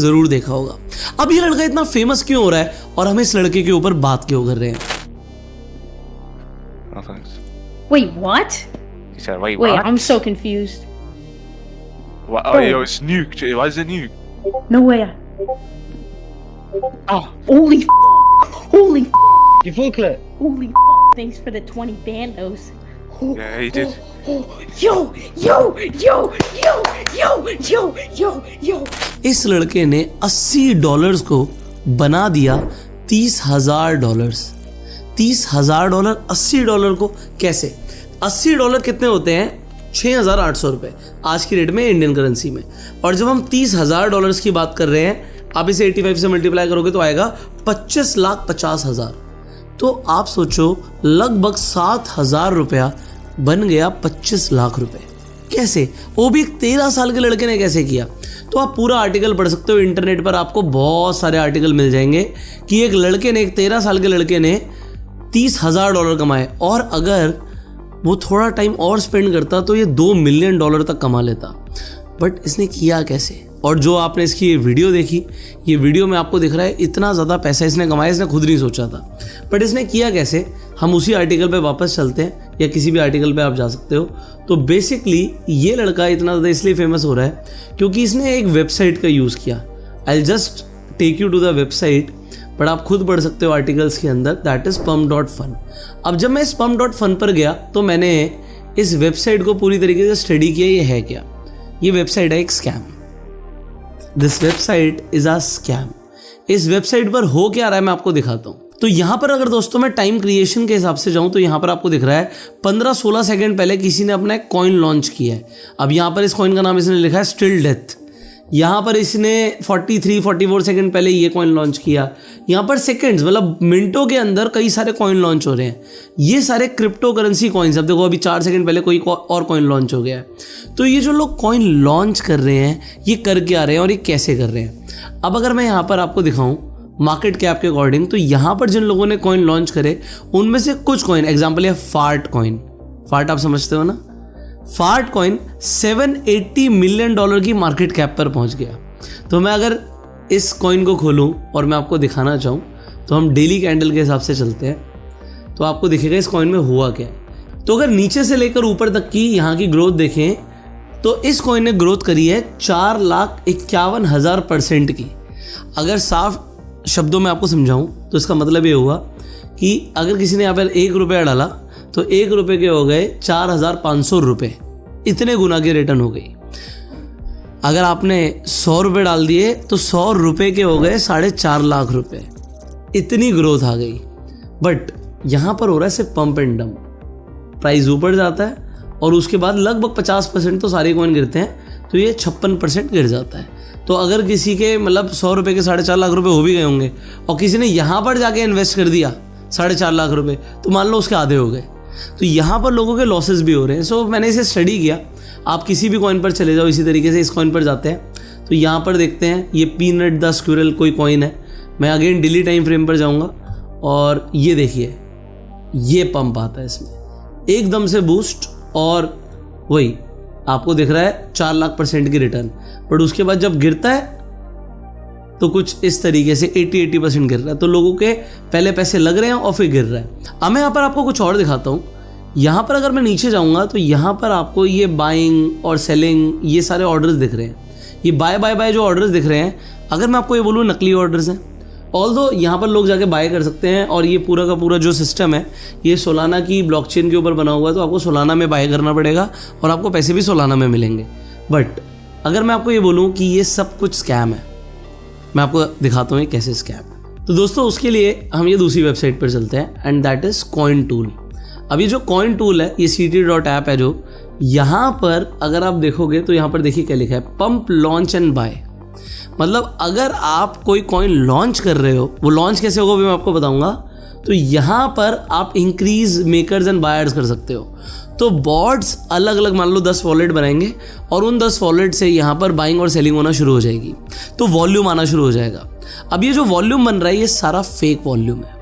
जरूर देखा होगा। अब ये लड़का इतना फेमस क्यों हो रहा है और हम इस लड़के के ऊपर बात क्यों कर रहे हैं? No thanks. Wait, what? He said, wait, Wait, what? I'm so confused. What? Oh, yo, it's nuked. Why is it nuked? No way. Oh, Holy holy You full clip. holy thanks for the 20 bandos. yeah, he did. Yo, yo, yo, yo, yo, yo, yo, yo. इस लड़के ने $80 को बना दिया $30,000। $30,000 $80 को कैसे? $80 कितने होते हैं? 6,800 रुपए आज की रेट में इंडियन करेंसी में। और जब हम $30,000 की बात कर रहे हैं, आप इसे 85 से मल्टीप्लाई करोगे तो आएगा 25,50,000। तो आप सोचो लगभग 7,000 रुपया बन गया 25 लाख रुपए। कैसे? वो भी 13 साल के लड़के ने कैसे किया? तो आप पूरा आर्टिकल पढ़ सकते हो इंटरनेट पर, आपको बहुत सारे आर्टिकल मिल जाएंगे कि एक 13 साल के लड़के ने $30,000 कमाए, और अगर वो थोड़ा टाइम और स्पेंड करता तो ये $2 मिलियन तक कमा लेता। बट इसने किया कैसे? और जो आपने इसकी ये वीडियो देखी, ये वीडियो में आपको दिख रहा है इतना ज़्यादा पैसा इसने कमाया, इसने खुद नहीं सोचा था। बट इसने किया कैसे? हम उसी आर्टिकल पे वापस चलते हैं, या किसी भी आर्टिकल पे आप जा सकते हो। तो बेसिकली ये लड़का इतना ज़्यादा इसलिए फेमस हो रहा है क्योंकि इसने एक वेबसाइट का यूज़ किया। I just take you to the website, but आप खुद पढ़ सकते हो आर्टिकल्स के अंदर, दैट इज़ pump.fun। अब जब मैं इस pump.fun पर गया तो मैंने इस वेबसाइट को पूरी तरीके से स्टडी किया, ये है क्या। ये वेबसाइट है एक scam. This website is a scam. इस वेबसाइट पर हो क्या रहा है मैं आपको दिखाता हूँ। तो यहाँ पर अगर दोस्तों मैं टाइम क्रिएशन के हिसाब से जाऊँ तो यहाँ पर आपको दिख रहा है 15-16 सेकंड पहले किसी ने अपना एक कॉइन लॉन्च किया है। अब यहाँ पर इस कॉइन का नाम इसने लिखा है स्टिल डेथ। यहाँ पर इसने 43-44 सेकंड पहले ये कॉइन लॉन्च किया। यहाँ पर सेकंड्स मतलब मिनटों के अंदर कई सारे कॉइन लॉन्च हो रहे हैं। ये सारे क्रिप्टो करेंसी कॉइन्स। अब देखो अभी 4 सेकंड पहले कोई और कॉइन लॉन्च हो गया है। तो ये जो लोग कॉइन लॉन्च कर रहे हैं ये कर क्या रहे हैं और ये कैसे कर रहे हैं? अब अगर मैं यहाँ पर आपको दिखाऊं मार्केट कैप के अकॉर्डिंग, तो यहाँ पर जिन लोगों ने कॉइन लॉन्च करे उनमें से कुछ कॉइन, एग्जाम्पल है फार्ट कॉइन। फार्ट आप समझते हो ना? फार्ट कॉइन $780 मिलियन की मार्केट कैप पर पहुंच गया। तो मैं अगर इस कॉइन को खोलूं और मैं आपको दिखाना चाहूं तो हम डेली कैंडल के हिसाब से चलते हैं, तो आपको दिखेगा इस कॉइन में हुआ क्या है। तो अगर नीचे से लेकर ऊपर तक की यहाँ की ग्रोथ देखें तो इस कॉइन ने ग्रोथ करी है 4,51,000% की। अगर साफ शब्दों में आपको समझाऊं तो इसका मतलब ये हुआ कि अगर किसी ने यहाँ पर ₹1 डाला तो ₹1 के हो गए 4,500 रुपये। इतने गुना की रिटर्न हो गई। अगर आपने ₹100 डाल दिए तो ₹100 के हो गए 4.5 लाख रुपए। इतनी ग्रोथ आ गई। बट यहाँ पर हो रहा है सिर्फ पंप एंड डंप। प्राइस ऊपर जाता है और उसके बाद लगभग 50% तो सारे कॉइन गिरते हैं, तो ये 56% गिर जाता है। तो अगर किसी के मतलब ₹100 के 4.5 लाख रुपए हो भी गए होंगे और किसी ने यहाँ पर जाके इन्वेस्ट कर दिया 4.5 लाख रुपए, तो मान लो उसके आधे हो गए। तो यहाँ पर लोगों के लॉसेस भी हो रहे हैं। सो मैंने इसे स्टडी किया। आप किसी भी कॉइन पर चले जाओ, इसी तरीके से इस कॉइन पर जाते हैं तो यहाँ पर देखते हैं ये पीनट द स्क्विरल कोई कॉइन है। मैं अगेन डेली टाइम फ्रेम पर जाऊँगा और ये देखिए ये पंप आता है इसमें एकदम से बूस्ट, और वही आपको दिख रहा है 4 लाख% की रिटर्न। बट उसके बाद जब गिरता है तो कुछ इस तरीके से 80% गिर रहा है। तो लोगों के पहले पैसे लग रहे हैं और फिर गिर रहा है। अब मैं यहाँ पर आपको कुछ और दिखाता हूँ। यहाँ पर अगर मैं नीचे जाऊँगा तो यहाँ पर आपको ये बाइंग और सेलिंग ये सारे ऑर्डर्स दिख रहे हैं। ये बाय जो ऑर्डर्स दिख रहे हैं, अगर मैं आपको ये बोलूँ नकली ऑर्डर्स हैं। ऑल्दो यहाँ पर लोग जाके बाय कर सकते हैं और ये पूरा का पूरा जो सिस्टम है ये सोलाना की ब्लॉकचेन के ऊपर बना हुआ है, तो आपको सोलाना में बाय करना पड़ेगा और आपको पैसे भी सोलाना में मिलेंगे। बट अगर मैं आपको ये बोलूँ कि ये सब कुछ स्कैम है, मैं आपको दिखाता हूँ ये कैसे स्कैम है। तो दोस्तों उसके लिए हम ये दूसरी वेबसाइट पर चलते हैं and that is coin tool. अब ये जो कॉइन टूल है ये ct.app है। जो यहाँ पर अगर आप देखोगे तो यहाँ पर देखिए क्या लिखा है, पंप लॉन्च एंड बाय। मतलब अगर आप कोई कॉइन लॉन्च कर रहे हो, वो लॉन्च कैसे होगा भी मैं आपको बताऊंगा। तो यहाँ पर आप इंक्रीज मेकर्स एंड बायर्स कर सकते हो। तो बॉट्स अलग अलग मान लो 10 वॉलेट बनाएंगे और उन 10 वॉलेट से यहाँ पर बाइंग और सेलिंग होना शुरू हो जाएगी, तो वॉल्यूम आना शुरू हो जाएगा। अब ये जो वॉल्यूम बन रहा है ये सारा फेक वॉल्यूम है,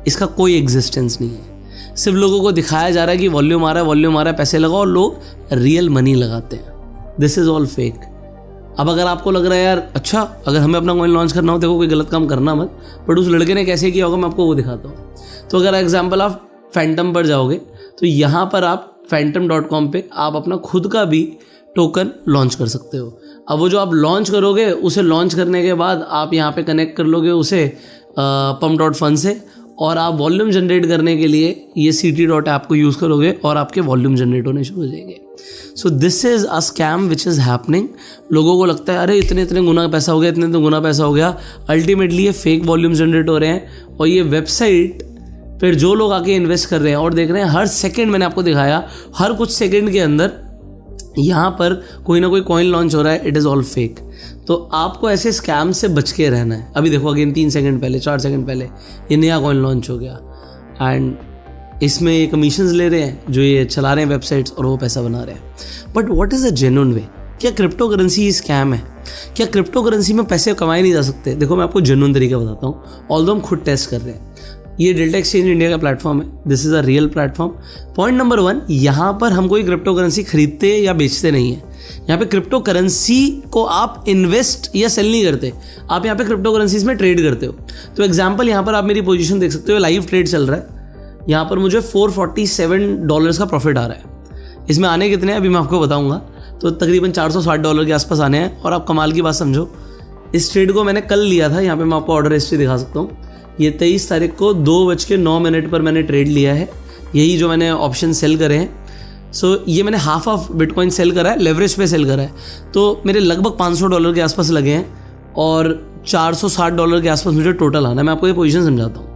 इसका कोई एग्जिस्टेंस नहीं है। सिर्फ लोगों को दिखाया जा रहा है कि वॉल्यूम आ रहा है, पैसे लगाओ और लोग रियल मनी लगाते हैं। This is all fake. अब अगर आपको लग रहा है यार अच्छा अगर हमें अपना कॉइन लॉन्च करना हो, देखो कोई गलत काम करना मत, बट उस लड़के ने कैसे किया होगा मैं आपको वो दिखाता हूँ। तो अगर एग्जांपल आप फैंटम पर जाओगे तो यहाँ पर आप phantom.com पे आप अपना खुद का भी टोकन लॉन्च कर सकते हो। अब वो जो आप लॉन्च करोगे उसे लॉन्च करने के बाद आप यहाँ पे कनेक्ट कर लोगे उसे pump.fun से, और आप वॉल्यूम जनरेट करने के लिए ये ct.app को यूज़ करोगे और आपके वॉल्यूम जनरेट होने शुरू हो जाएंगे। सो this is a scam which is happening. लोगों को लगता है अरे इतने इतने गुना पैसा हो गया, इतने इतने गुना पैसा हो गया। अल्टीमेटली ये फेक वॉल्यूम जनरेट हो रहे हैं और ये वेबसाइट फिर जो लोग आके इन्वेस्ट कर रहे हैं और देख रहे हैं हर सेकंड, मैंने आपको दिखाया हर कुछ सेकंड के अंदर यहाँ पर कोई ना कोई कॉइन लॉन्च हो रहा है, इट इज़ ऑल फेक। तो आपको ऐसे स्कैम से बच के रहना है। अभी देखो अगेन 3 सेकंड पहले 4 सेकंड पहले ये नया कॉइन लॉन्च हो गया एंड इसमें ये कमीशंस ले रहे हैं जो ये चला रहे हैं वेबसाइट्स और वो पैसा बना रहे हैं। But what is a genuine way? क्या क्रिप्टो करेंसी स्कैम है? क्या क्रिप्टो करेंसी में पैसे कमाए नहीं जा सकते? देखो मैं आपको जेन्युइन तरीका बताता हूँ, ऑल्दो हम खुद टेस्ट कर रहे हैं। ये डेल्टा एक्सचेंज इंडिया का प्लेटफॉर्म है, this is a real platform. Point number 1, यहाँ पर हम कोई क्रिप्टो करेंसी खरीदते या बेचते नहीं है। यहाँ पे क्रिप्टो करेंसी को आप इन्वेस्ट या सेल नहीं करते, आप यहाँ पे क्रिप्टो करेंसीज में ट्रेड करते हो। तो एग्जांपल यहाँ पर आप मेरी पोजीशन देख सकते हो, लाइव ट्रेड चल रहा है। यहाँ पर मुझे $447 का प्रॉफिट आ रहा है। इसमें आने कितने हैं अभी मैं आपको बताऊँगा, तो तकरीबन $460 के आसपास आने हैं। और आप कमाल की बात समझो, इस ट्रेड को मैंने कल लिया था। यहाँ पर मैं आपको ऑर्डर हिस्ट्री दिखा सकता हूँ। ये 23 तारीख को 2:09 पर मैंने ट्रेड लिया है, यही जो मैंने ऑप्शन सेल करे हैं। सो ये मैंने हाफ ऑफ बिटकॉइन सेल करा है, लेवरेज पे सेल करा है। तो मेरे लगभग $500 के आसपास लगे हैं और $460 के आसपास मुझे टोटल आना है। मैं आपको ये पोजीशन समझाता हूँ।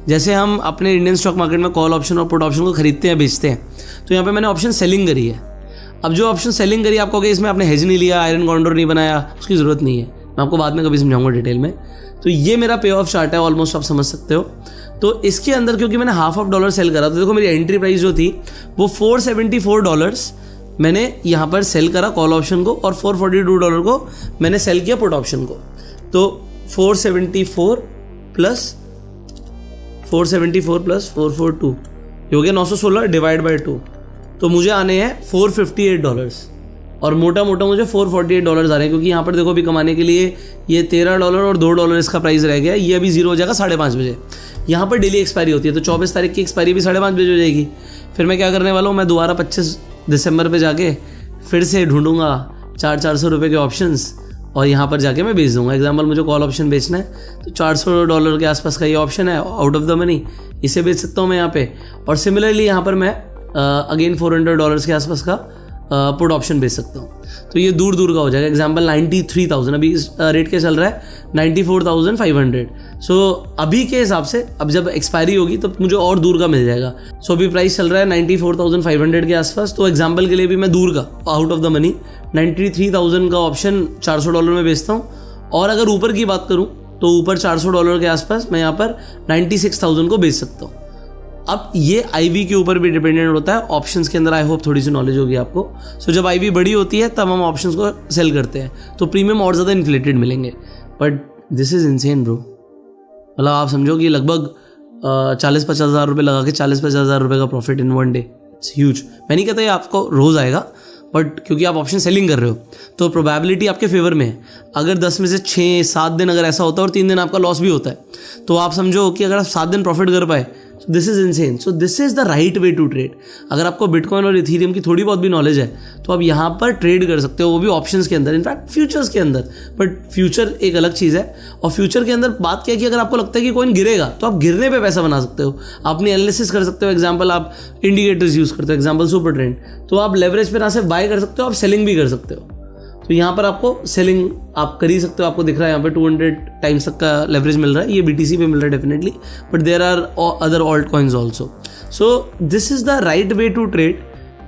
जैसे हम अपने इंडियन स्टॉक मार्केट में कॉल ऑप्शन और पुट ऑप्शन को खरीदते हैं बेचते हैं, तो यहाँ पे मैंने ऑप्शन सेलिंग करी है। अब जो ऑप्शन सेलिंग करी आपको कहोगे इसमें आपने हेज नहीं लिया, आयरन कॉन्डोर नहीं बनाया, उसकी ज़रूरत नहीं है, मैं आपको बाद में कभी समझाऊंगा डिटेल में। तो ये मेरा पे ऑफ चार्ट है, ऑलमोस्ट आप समझ सकते हो। तो इसके अंदर क्योंकि मैंने हाफ ऑफ डॉलर सेल करा, तो देखो मेरी एंट्री प्राइस जो थी वो $474 मैंने यहाँ पर सेल करा कॉल ऑप्शन को, और $442 को मैंने सेल किया पुट ऑप्शन को। तो 474 प्लस 442 ये हो गया 916 डिवाइड बाई 2, तो मुझे आने हैं $458 और मोटा मोटा मुझे $448 आ रहे हैं। क्योंकि यहाँ पर देखो अभी कमाने के लिए ये $13 और $2 इसका प्राइस रह गया। ये अभी 0 हो जाएगा 5:30 बजे। यहाँ पर डेली एक्सपायरी होती है, तो 24 तारीख की एक्सपायरी भी 5:30 बजे हो जाएगी। फिर मैं क्या करने वाला हूँ, मैं दोबारा 25 दिसंबर पे जाके फिर से ढूंढूंगा 400 रुपये के ऑप्शंस और यहाँ पर जाके मैं बेच दूंगा। एग्जाम्पल मुझे कॉल ऑप्शन बेचना है तो $400 के आसपास का ये ऑप्शन है, आउट ऑफ द मनी, इसे बेच सकता हूँ मैं यहाँ पे। और सिमिलरली यहाँ पर मैं अगेन $400 के आसपास का पुट ऑप्शन बेच सकता हूँ। तो ये दूर दूर का हो जाएगा। एग्जाम्पल 93,000, अभी इस रेट के चल रहा है 94,500। सो अभी के हिसाब से अब जब एक्सपायरी होगी तो मुझे और दूर का मिल जाएगा। सो अभी प्राइस चल रहा है 94,500 के आसपास। तो एग्जाम्पल के लिए भी मैं दूर का आउट ऑफ द मनी 93,000 का ऑप्शन $400 में बेचता हूँ। और अगर ऊपर की बात करूँ तो ऊपर $400 के आसपास मैं यहाँ पर 96,000 को बेच सकता हूँ। अब ये आईवी के ऊपर भी डिपेंडेंट होता है। ऑप्शंस के अंदर आई होप थोड़ी सी नॉलेज होगी आपको। सो जब आईवी बड़ी होती है तब हम ऑप्शंस को सेल करते हैं तो प्रीमियम और ज़्यादा इन्फ्लेटेड मिलेंगे। But this is insane bro. मतलब आप समझो कि लगभग 40-50 हज़ार रुपये लगा के 40-50 हज़ार रुपये का profit in 1 day, it's huge. मैं नहीं कहता ये आपको रोज़ आएगा, बट क्योंकि आप ऑप्शन सेलिंग कर रहे हो तो प्रोबेबिलिटी आपके फेवर में है। अगर 10 में से 6-7 दिन अगर ऐसा होता है और 3 दिन आपका लॉस भी होता है, तो आप समझो कि अगर आप 7 दिन प्रॉफिट कर पाए, this is insane. So this is the right way to trade. अगर आपको बिटकॉइन और इथीरियम की थोड़ी बहुत भी नॉलेज है तो आप यहाँ पर ट्रेड कर सकते हो, वो भी ऑप्शंस के अंदर, इनफैक्ट फ्यूचर्स के अंदर। बट फ्यूचर एक अलग चीज़ है। और फ्यूचर के अंदर बात क्या है कि अगर आपको लगता है कि कॉइन गिरेगा तो आप गिरने पे पैसा बना सकते हो, अपनी एनालिसिस कर सकते हो। एग्जाम्पल आप इंडिकेटर्स यूज़ करते हो, एग्जाम्पल सुपर ट्रेंड, तो आप लेवरेज पे ना सिर्फ बाय कर सकते हो, आप सेलिंग भी कर सकते हो। तो यहाँ पर आपको सेलिंग आप कर ही सकते हो। आपको दिख रहा है यहाँ पे 200 टाइम्स तक का लेवरेज मिल रहा है। ये BTC पे मिल रहा है definitely, but there are other alt coins also. So this is the right way to trade.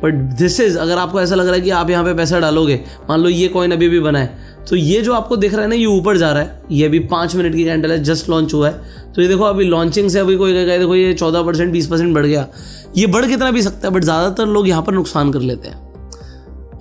But this is, अगर आपको ऐसा लग रहा है कि आप यहाँ पे पैसा डालोगे, मान लो ये कॉइन अभी भी बना है, तो ये जो आपको दिख रहा है ना, ये ऊपर जा रहा है। ये अभी 5 मिनट की कैंडल है, जस्ट लॉन्च हुआ है। तो ये देखो अभी लॉन्चिंग से अभी कोई कहेगा देखो ये 14% 20% बढ़ गया। ये बढ़ कितना भी सकता है, बट ज़्यादातर लोग यहाँ पर नुकसान कर लेते हैं।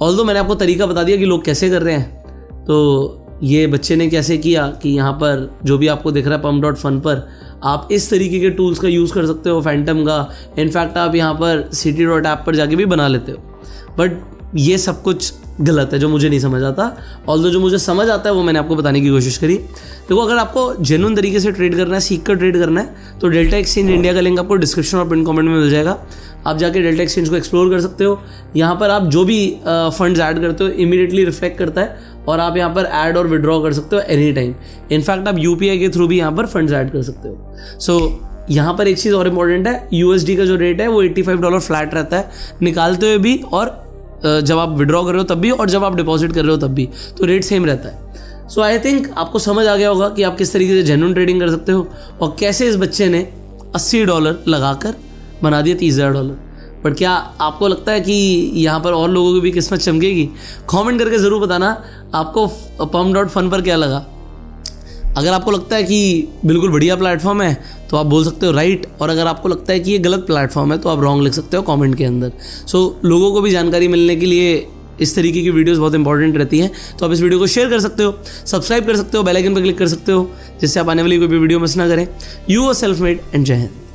ऑल्दो मैंने आपको तरीका बता दिया कि लोग कैसे कर रहे हैं। तो ये बच्चे ने कैसे किया कि यहाँ पर जो भी आपको दिख रहा है pump.fun पर, आप इस तरीके के टूल्स का यूज़ कर सकते हो, फैंटम का। इनफैक्ट आप यहाँ पर ct.app पर जाके भी बना लेते हो। बट ये सब कुछ गलत है, जो मुझे नहीं समझ आता। ऑल्दो जो मुझे समझ आता है वो मैंने आपको बताने की कोशिश करी। देखो, अगर आपको जेन्युइन तरीके से ट्रेड करना है, सीख कर ट्रेड करना है, तो डेल्टा एक्सचेंज इंडिया का लिंक आपको डिस्क्रिप्शन और पिन कमेंट में मिल जाएगा। आप जाके डेल्टा एक्सचेंज को एक्सप्लोर कर सकते हो। यहाँ पर आप जो भी फंड्स ऐड करते हो इमीडिएटली रिफ्लेक्ट करता है और आप यहाँ पर ऐड और विड्रॉ कर सकते हो एनी टाइम। इनफैक्ट आप यूपीआई के थ्रू भी यहाँ पर फंड्स ऐड कर सकते हो। सो यहाँ पर एक चीज़ और इम्पॉर्टेंट है, यूएसडी का जो रेट है वो $85 फ्लैट रहता है निकालते हुए भी, और जब आप विड्रॉ कर रहे हो तब भी, और जब आप डिपॉजिट कर रहे हो तब भी, तो रेट सेम रहता है। सो आई थिंक आपको समझ आ गया होगा कि आप किस तरीके से जेन्युइन ट्रेडिंग कर सकते हो और कैसे इस बच्चे ने $80 लगाकर बना दिया $30,000। पर क्या आपको लगता है कि यहाँ पर और लोगों की भी किस्मत चमकेगी? कमेंट करके ज़रूर बताना आपको pump.fun पर क्या लगा। अगर आपको लगता है कि बिल्कुल बढ़िया प्लेटफॉर्म है तो आप बोल सकते हो राइट, और अगर आपको लगता है कि ये गलत प्लेटफॉर्म है तो आप रॉन्ग लिख सकते हो कमेंट के अंदर। सो लोगों को भी जानकारी मिलने के लिए इस तरीके की वीडियोस बहुत इंपॉर्टेंट रहती हैं, तो आप इस वीडियो को शेयर कर सकते हो, सब्सक्राइब कर सकते हो, बेल आइकन पर क्लिक कर सकते हो, जिससे आप आने वाली कोई भी वीडियो मिस ना करें। You are self made and Jai Hind.